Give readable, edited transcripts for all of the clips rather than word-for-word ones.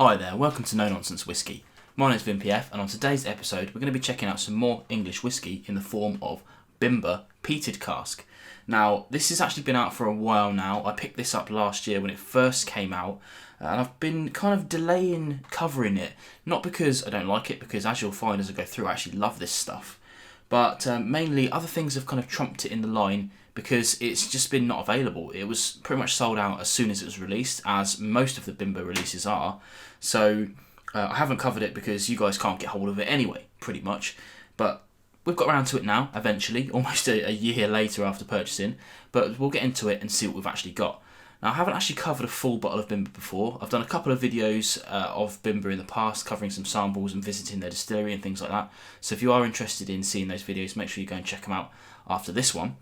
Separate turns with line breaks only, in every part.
Hi there, welcome to No Nonsense Whiskey. My name is Bimber, and on today's episode we're going to be checking out some more English whiskey in the form of Bimber Peated Cask. Now, this has actually been out for a while now. I picked this up last year when it first came out, and I've been kind of delaying covering it. Not because I don't like it, because as you'll find as I go through, I actually love this stuff. But mainly other things have kind of trumped it in the line because it's just been not available. It was pretty much sold out as soon as it was released, as most of the Bimber releases are. So I haven't covered it because you guys can't get hold of it anyway, pretty much. But we've got around to it now, eventually, almost a year later after purchasing. But we'll get into it and see what we've actually got. Now, I haven't actually covered a full bottle of Bimber before. I've done a couple of videos of Bimber in the past, covering some samples and visiting their distillery and things like that. So if you are interested in seeing those videos, make sure you go and check them out after this one.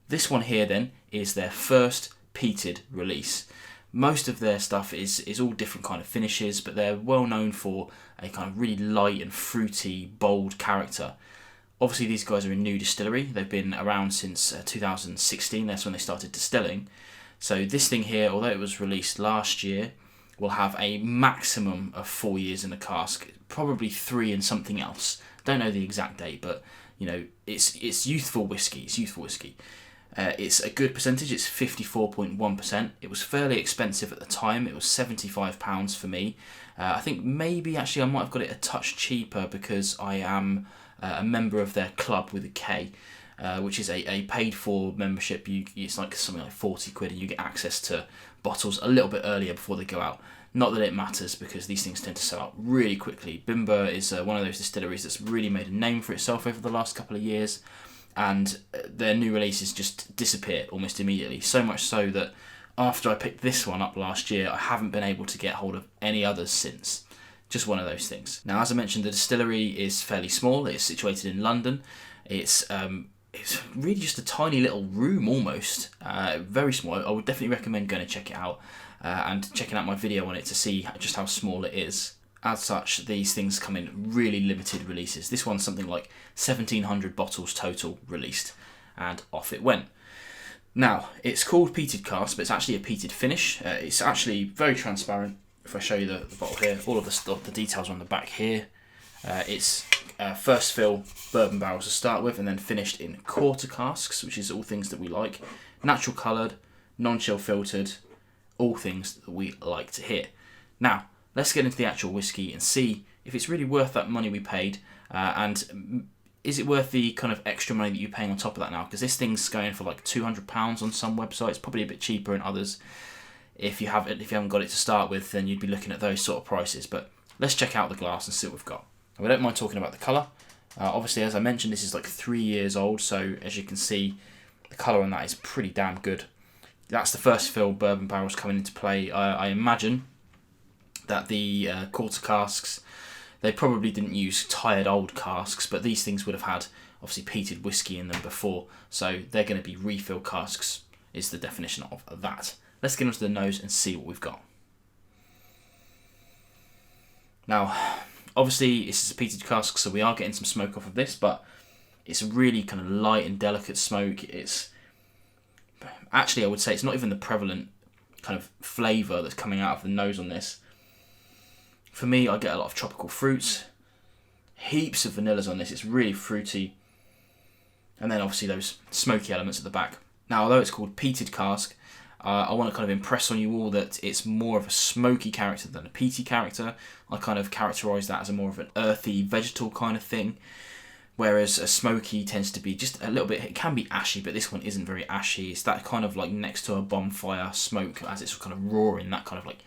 This one here then is their first peated release. Most of their stuff is all different kind of finishes, but they're well known for a kind of really light and fruity, bold character. Obviously these guys are a new distillery. They've been around since 2016, that's when they started distilling. So this thing here, although it was released last year, will have a maximum of 4 years in the cask, probably 3 and something else. Don't know the exact date, but you know, it's youthful whiskey. It's youthful whiskey. It's a good percentage. It's 54.1%. It was fairly expensive at the time. It was £75 for me. I think maybe actually I might have got it a touch cheaper because I am a member of their club with a K. Which is a paid-for membership. It's like something like 40 quid and you get access to bottles a little bit earlier before they go out. Not that it matters because these things tend to sell out really quickly. Bimber is one of those distilleries that's really made a name for itself over the last couple of years, and their new releases just disappear almost immediately. So much so that after I picked this one up last year, I haven't been able to get hold of any others since. Just one of those things. Now, as I mentioned, the distillery is fairly small. It's situated in London. It's really just a tiny little room almost, very small. I would definitely recommend going to check it out and checking out my video on it to see just how small it is. As such, these things come in really limited releases. This one's something like 1,700 bottles total released, and off it went. Now, it's called Peated Cask, but it's actually a peated finish. It's actually very transparent. If I show you the bottle here, all of the details are on the back here. It's first fill bourbon barrels to start with, and then finished in quarter casks, which is all things that we like. Natural coloured, non-chill filtered, all things that we like to hear. Now, let's get into the actual whiskey and see if it's really worth that money we paid, and is it worth the kind of extra money that you're paying on top of that now? Because this thing's going for like £200 on some websites, probably a bit cheaper in others. If you haven't got it to start with, then you'd be looking at those sort of prices. But let's check out the glass and see what we've got. We don't mind talking about the colour. Obviously, as I mentioned, this is like 3 years old, so as you can see, the colour on that is pretty damn good. That's the first fill bourbon barrels coming into play. I imagine that the quarter casks, they probably didn't use tired old casks, but these things would have had obviously peated whiskey in them before, so they're going to be refill casks is the definition of that. Let's get onto the nose and see what we've got. Now, obviously, this is a peated cask, so we are getting some smoke off of this, but it's a really kind of light and delicate smoke. It's actually, I would say, it's not even the prevalent kind of flavour that's coming out of the nose on this. For me, I get a lot of tropical fruits, heaps of vanillas on this. It's really fruity, and then obviously those smoky elements at the back. Now, although it's called peated cask, I want to kind of impress on you all that it's more of a smoky character than a peaty character. I kind of characterise that as a more of an earthy, vegetal kind of thing, whereas a smoky tends to be just a little bit, it can be ashy, but this one isn't very ashy. It's that kind of like next to a bonfire smoke as it's kind of roaring, that kind of like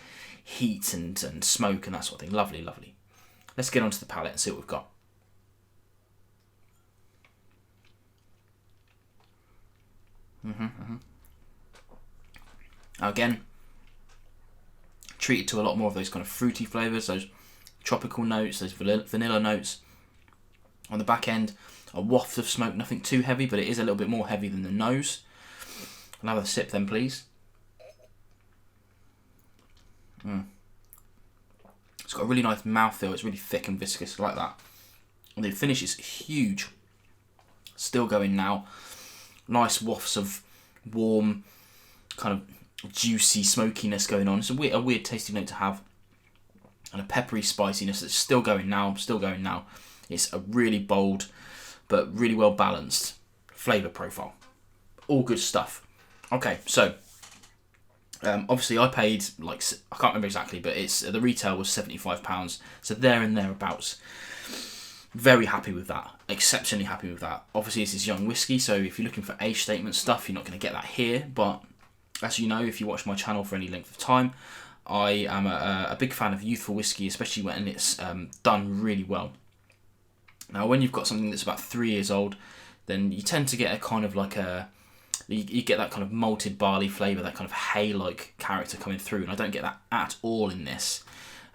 heat and smoke and that sort of thing. Lovely, lovely. Let's get onto the palate and see what we've got. Again, treated to a lot more of those kind of fruity flavours, those tropical notes, those vanilla notes. On the back end, a waft of smoke, nothing too heavy, but it is a little bit more heavy than the nose. I'll have a sip then, please. It's got a really nice mouthfeel, it's really thick and viscous, I like that. And the finish is huge. Still going now. Nice wafts of warm, kind of juicy smokiness going on. It's a weird tasting note to have. and a peppery spiciness that's still going now. It's a really bold, but really well balanced flavour profile. All good stuff. Okay, so obviously I paid I can't remember exactly, but the retail was £75, so there and thereabouts. Very happy with that, exceptionally happy with that. Obviously this is young whiskey, so if you're looking for age statement stuff, you're not going to get that here, but as you know, if you watch my channel for any length of time, I am a big fan of youthful whiskey, especially when it's done really well. Now when you've got something that's about 3 years old, then you tend to get a kind of you get that kind of malted barley flavour, that kind of hay-like character coming through, and I don't get that at all in this.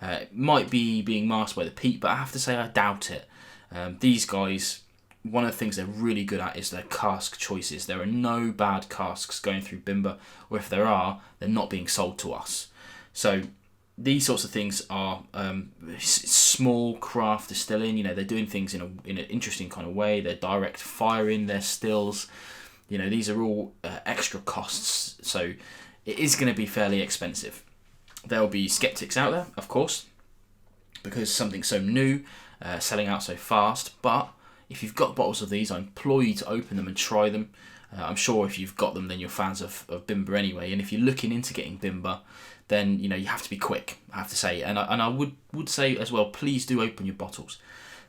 It might be being masked by the peat, but I have to say I doubt it. These guys, one of the things they're really good at is their cask choices. There are no bad casks going through Bimber, or if there are, they're not being sold to us. So these sorts of things are small craft distilling. They're doing things in an interesting kind of way. They're direct firing their stills. These are all extra costs, so it is going to be fairly expensive. There'll be skeptics out there, of course, because something's so new, selling out so fast. But if you've got bottles of these, I implore you to open them and try them. I'm sure if you've got them, then you're fans of Bimber anyway. And if you're looking into getting Bimber, then you have to be quick, I have to say. And I would say as well, please do open your bottles.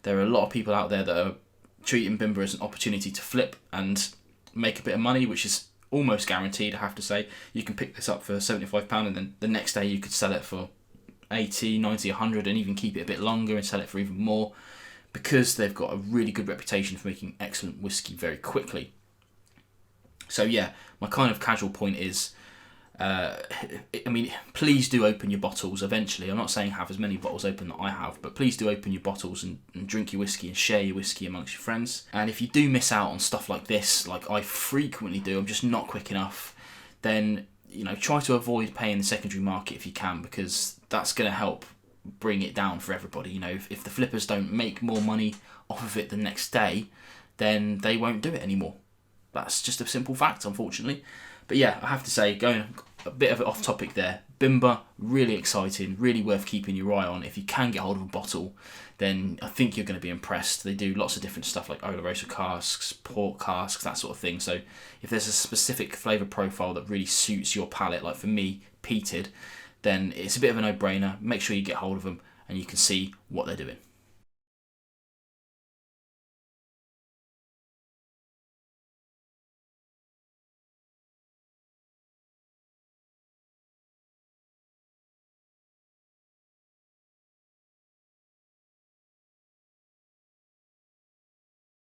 There are a lot of people out there that are treating Bimber as an opportunity to flip and make a bit of money, which is almost guaranteed, I have to say. You can pick this up for £75 and then the next day you could sell it for 80, 90, 100 and even keep it a bit longer and sell it for even more, because they've got a really good reputation for making excellent whiskey very quickly. So yeah, my kind of casual point is, please do open your bottles eventually. I'm not saying have as many bottles open that I have, but please do open your bottles and drink your whiskey and share your whiskey amongst your friends. And if you do miss out on stuff like this, like I frequently do, I'm just not quick enough, then try to avoid paying the secondary market if you can, because that's going to help bring it down for everybody. If the flippers don't make more money off of it the next day, then they won't do it anymore. That's just a simple fact, unfortunately. But yeah, I have to say, going a bit of it off topic there, Bimber, really exciting, really worth keeping your eye on. If you can get hold of a bottle, then I think you're going to be impressed. They do lots of different stuff like Oloroso casks, port casks, that sort of thing. So if there's a specific flavour profile that really suits your palate, like for me, peated, then it's a bit of a no-brainer. Make sure you get hold of them and you can see what they're doing.